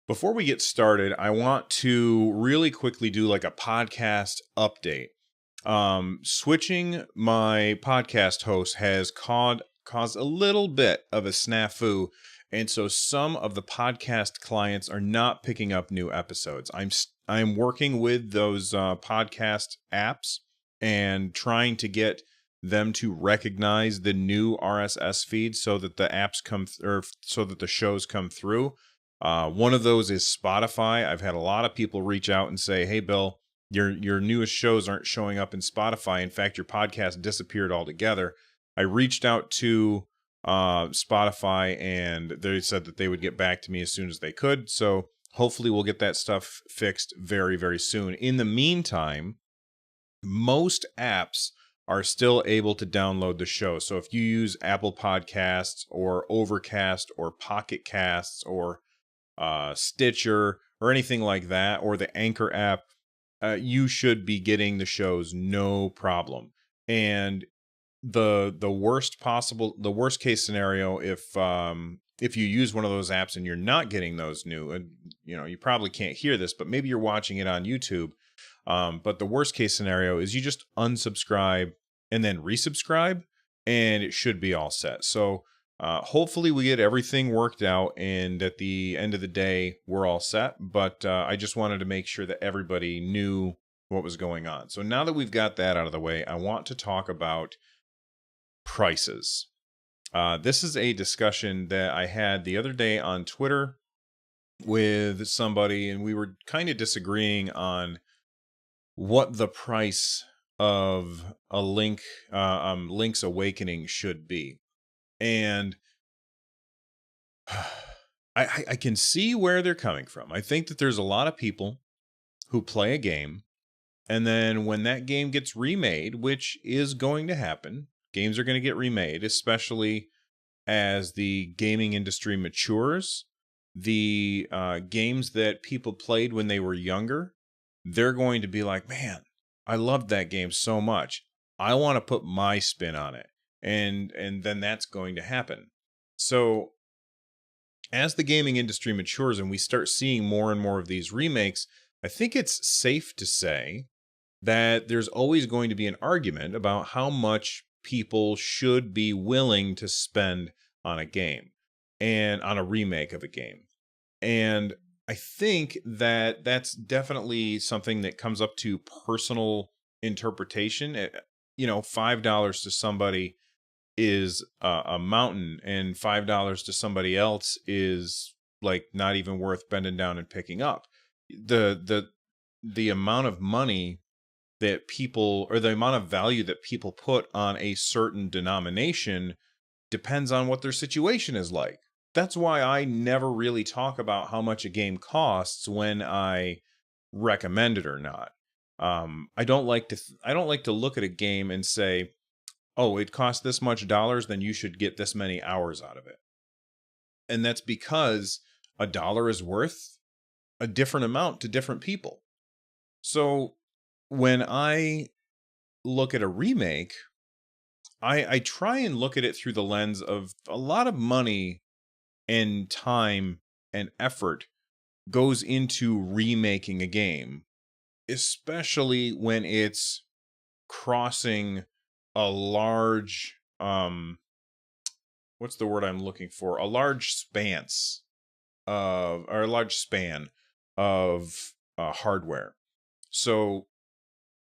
Before we get started, I want to really quickly do like a podcast update. Switching my podcast host has caused a little bit of a snafu, and so some of the podcast clients are not picking up new episodes. I'm working with those podcast apps and trying to get them to recognize the new RSS feed so that the apps or so that the shows come through. One of those is Spotify. I've had a lot of people reach out and say, "Hey, Bill, your newest shows aren't showing up in Spotify. In fact, your podcast disappeared altogether." I reached out to Spotify, and they said that they would get back to me as soon as they could. So hopefully, we'll get that stuff fixed very, very soon. In the meantime, most apps are still able to download the show. So if you use Apple Podcasts or Overcast or Pocket Casts or Stitcher or anything like that, or the Anchor app, you should be getting the shows no problem. And the worst case scenario, if you use one of those apps and you're not getting those new, and you probably can't hear this, but maybe you're watching it on YouTube. But the worst case scenario is you just unsubscribe and then resubscribe, and it should be all set. So hopefully we get everything worked out, and at the end of the day, we're all set. But I just wanted to make sure that everybody knew what was going on. So now that we've got that out of the way, I want to talk about prices. This is a discussion that I had the other day on Twitter with somebody, and we were kind of disagreeing on what the price of a Link's Awakening should be. And I can see where they're coming from. I think that there's a lot of people who play a game, and then when that game gets remade, which is going to happen, games are going to get remade, especially as the gaming industry matures. The games that people played when they were younger, they're going to be like, man, I loved that game so much. I want to put my spin on it. And then that's going to happen. So as the gaming industry matures and we start seeing more and more of these remakes, I think it's safe to say that there's always going to be an argument about how much people should be willing to spend on a game and on a remake of a game. And I think that that's definitely something that comes up to personal interpretation. $5 to somebody is a mountain, and $5 to somebody else is like not even worth bending down and picking up. The amount of money that people, or the amount of value that people put on a certain denomination, depends on what their situation is like. That's why I never really talk about how much a game costs when I recommend it or not. I don't like to look at a game and say, "Oh, it costs this much dollars, then you should get this many hours out of it." And that's because a dollar is worth a different amount to different people. So when I look at a remake, I try and look at it through the lens of a lot of money and time and effort goes into remaking a game, especially when it's crossing a large what's the word I'm looking for? A large span of hardware. So,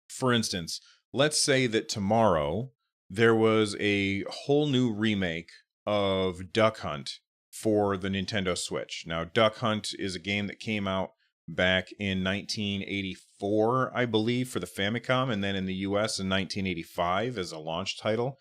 for instance, let's say that tomorrow there was a whole new remake of Duck Hunt for the Nintendo Switch. Now, Duck Hunt is a game that came out back in 1984, I believe, for the Famicom, and then in the US in 1985 as a launch title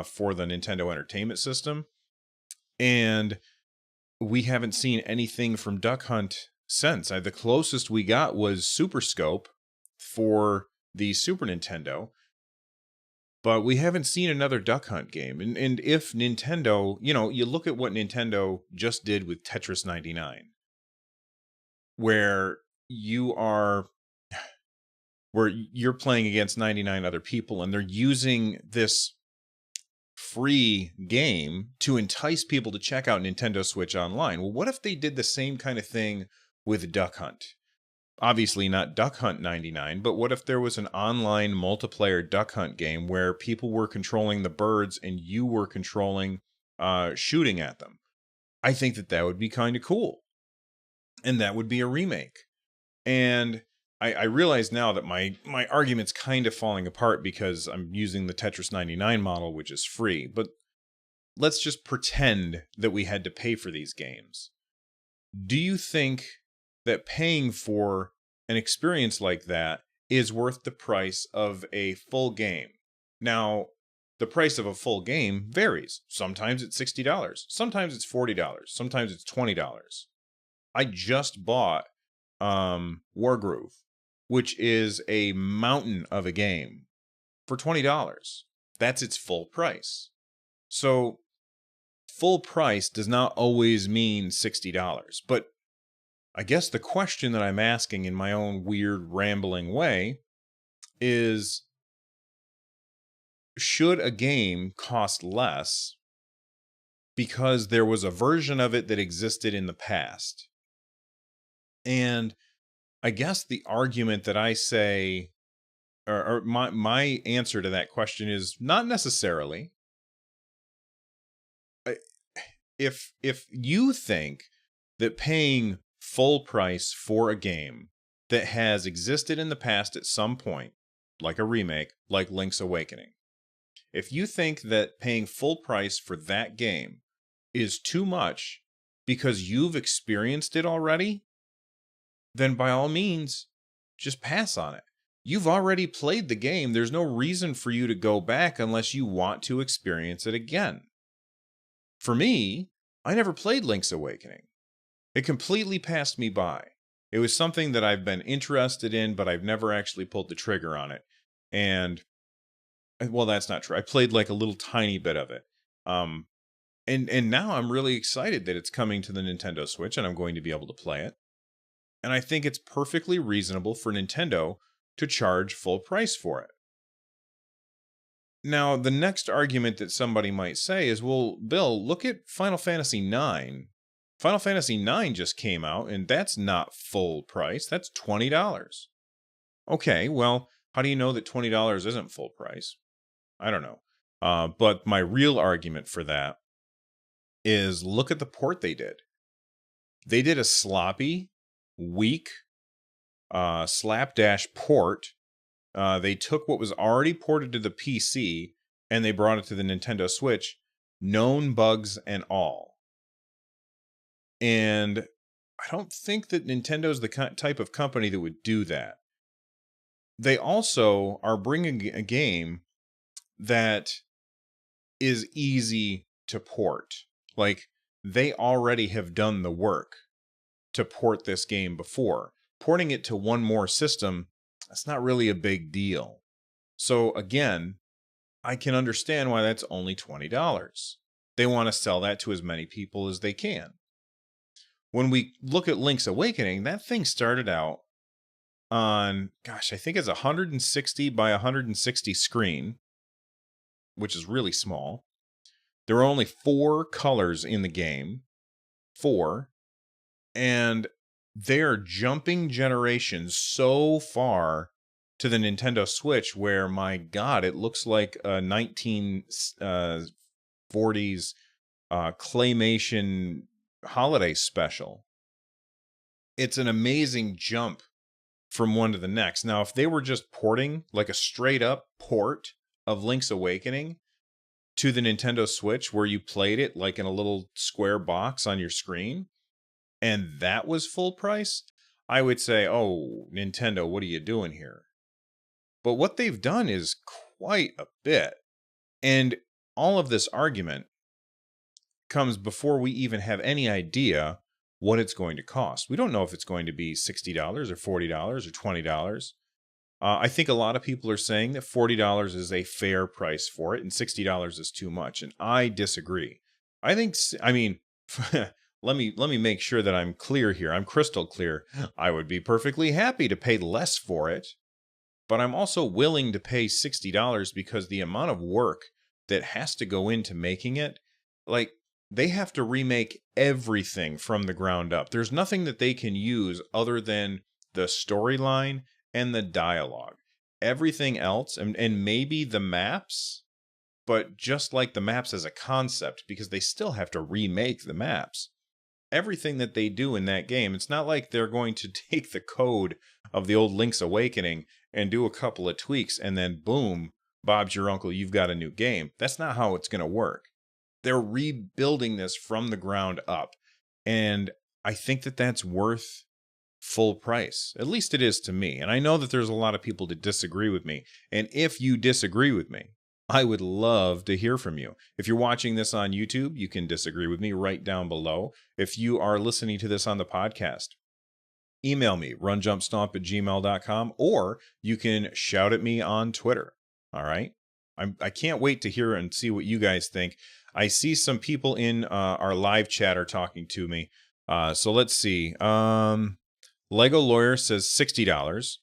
for the Nintendo Entertainment System. And we haven't seen anything from Duck Hunt since. The closest we got was Super Scope for the Super Nintendo, but we haven't seen another Duck Hunt game. And if Nintendo, you look at what Nintendo just did with Tetris 99, where you're playing against 99 other people, and they're using this free game to entice people to check out Nintendo Switch Online. Well, what if they did the same kind of thing with Duck Hunt? Obviously not Duck Hunt 99, but what if there was an online multiplayer Duck Hunt game where people were controlling the birds and you were controlling shooting at them? I think that would be kind of cool. And that would be a remake. And I realize now that my argument's kind of falling apart because I'm using the Tetris 99 model, which is free. But let's just pretend that we had to pay for these games. Do you think that paying for an experience like that is worth the price of a full game? Now, the price of a full game varies. Sometimes it's $60. Sometimes it's $40. Sometimes it's $20. I just bought Wargroove, which is a mountain of a game, for $20. That's its full price. So full price does not always mean $60. But I guess the question that I'm asking in my own weird rambling way is, should a game cost less because there was a version of it that existed in the past? And I guess the argument that I say, or my answer to that question is not necessarily. If you think that paying full price for a game that has existed in the past at some point, like a remake, like Link's Awakening, if you think that paying full price for that game is too much because you've experienced it already, then by all means, just pass on it. You've already played the game. There's no reason for you to go back unless you want to experience it again. For me, I never played Link's Awakening. It completely passed me by. It was something that I've been interested in, but I've never actually pulled the trigger on it. And, well, that's not true. I played like a little tiny bit of it. And now I'm really excited that it's coming to the Nintendo Switch and I'm going to be able to play it. And I think it's perfectly reasonable for Nintendo to charge full price for it. Now, the next argument that somebody might say is, well, Bill, look at Final Fantasy IX. Final Fantasy IX just came out, and that's not full price. That's $20. Okay, well, how do you know that $20 isn't full price? I don't know. But my real argument for that is, look at the port they did. They did a sloppy, weak, slapdash port. They took what was already ported to the PC and they brought it to the Nintendo Switch, known bugs and all. And I don't think that Nintendo's the type of company that would do that. They also are bringing a game that is easy to port. Like, they already have done the work to port this game before. Porting it to one more system, that's not really a big deal. So again, I can understand why that's only $20. They want to sell that to as many people as they can. When we look at Link's Awakening, that thing started out on, gosh, I think it's 160 by 160 screen, which is really small. There are only 4 colors in the game. 4. And they're jumping generations so far to the Nintendo Switch where, my God, it looks like a 1940s claymation holiday special. It's an amazing jump from one to the next. Now, if they were just porting, like a straight up port of Link's Awakening to the Nintendo Switch where you played it like in a little square box on your screen, and that was full price, I would say, oh, Nintendo, what are you doing here? But what they've done is quite a bit. And all of this argument comes before we even have any idea what it's going to cost. We don't know if it's going to be $60 or $40 or $20. I think a lot of people are saying that $40 is a fair price for it and $60 is too much. And I disagree. Let me make sure that I'm clear here. I'm crystal clear. I would be perfectly happy to pay less for it, but I'm also willing to pay $60 because the amount of work that has to go into making it. Like, they have to remake everything from the ground up. There's nothing that they can use other than the storyline and the dialogue. Everything else, and maybe the maps, but just like the maps as a concept, because they still have to remake the maps. Everything that they do in that game, it's not like they're going to take the code of the old Link's Awakening and do a couple of tweaks and then boom, Bob's your uncle, you've got a new game. That's not how it's going to work. They're rebuilding this from the ground up. And I think that that's worth full price. At least it is to me. And I know that there's a lot of people that disagree with me. And if you disagree with me, I would love to hear from you. If you're watching this on YouTube, you can disagree with me right down below. If you are listening to this on the podcast, email me, runjumpstomp@gmail.com, or you can shout at me on Twitter. All right? I can't wait to hear and see what you guys think. I see some people in our live chat are talking to me. So let's see. Lego Lawyer says $60.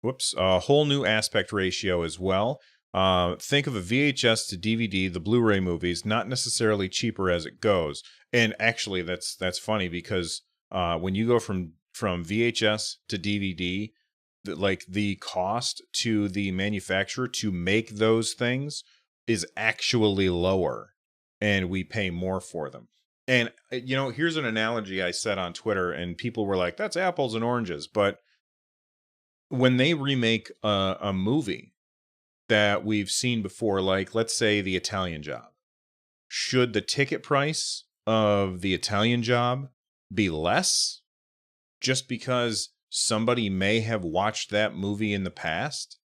Whoops. A whole new aspect ratio as well. Think of a VHS to DVD, the Blu-ray movies, not necessarily cheaper as it goes. And actually, that's funny because when you go from VHS to DVD, the cost to the manufacturer to make those things is actually lower, and we pay more for them. And here's an analogy I said on Twitter, and people were like, "That's apples and oranges." But when they remake a movie that we've seen before, like let's say The Italian Job, should the ticket price of The Italian Job be less just because somebody may have watched that movie in the past?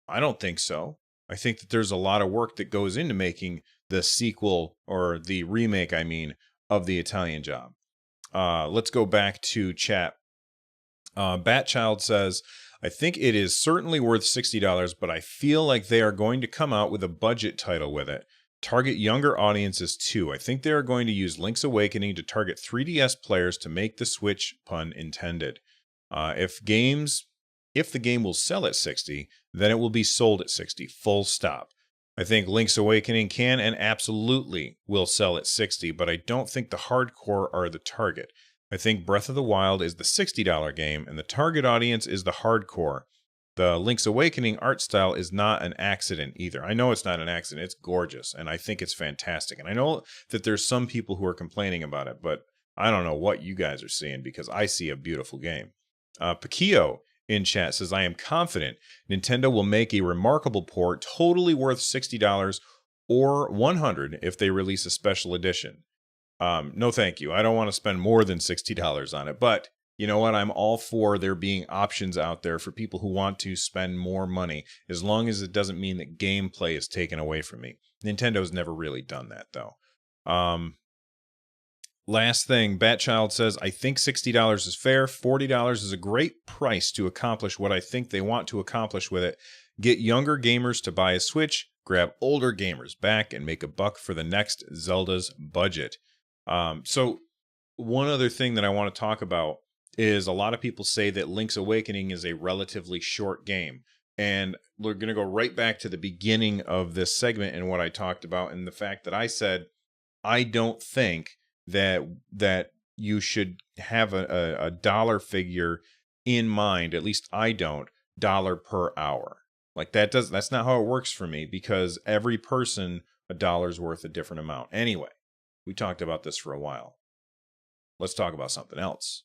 I don't think so. I think that there's a lot of work that goes into making the sequel, or the remake, I mean, of The Italian Job. Let's go back to chat. Batchild says, I think it is certainly worth $60, but I feel like they are going to come out with a budget title with it. Target younger audiences too. I think they are going to use Link's Awakening to target 3DS players to make the Switch, pun intended. If the game will sell at 60, then it will be sold at 60, full stop. I think Link's Awakening can and absolutely will sell at 60, but I don't think the hardcore are the target. I think Breath of the Wild is the $60 game, and the target audience is the hardcore. The Link's Awakening art style is not an accident either. I know it's not an accident. It's gorgeous, and I think it's fantastic. And I know that there's some people who are complaining about it, but I don't know what you guys are seeing, because I see a beautiful game. Pakio in chat says, I am confident Nintendo will make a remarkable port, totally worth $60 or $100 if they release a special edition. No, thank you. I don't want to spend more than $60 on it. But you know what? I'm all for there being options out there for people who want to spend more money, as long as it doesn't mean that gameplay is taken away from me. Nintendo's never really done that, though. Last thing, Batchild says, I think $60 is fair. $40 is a great price to accomplish what I think they want to accomplish with it. Get younger gamers to buy a Switch, grab older gamers back, and make a buck for the next Zelda's budget. So one other thing that I want to talk about is a lot of people say that Link's Awakening is a relatively short game. And we're going to go right back to the beginning of this segment and what I talked about, and the fact that I said, I don't think that you should have a dollar figure in mind. At least I don't. Dollar per hour. Like that's not how it works for me, because every person, a dollar's worth a different amount. Anyway, we talked about this for a while. Let's talk about something else.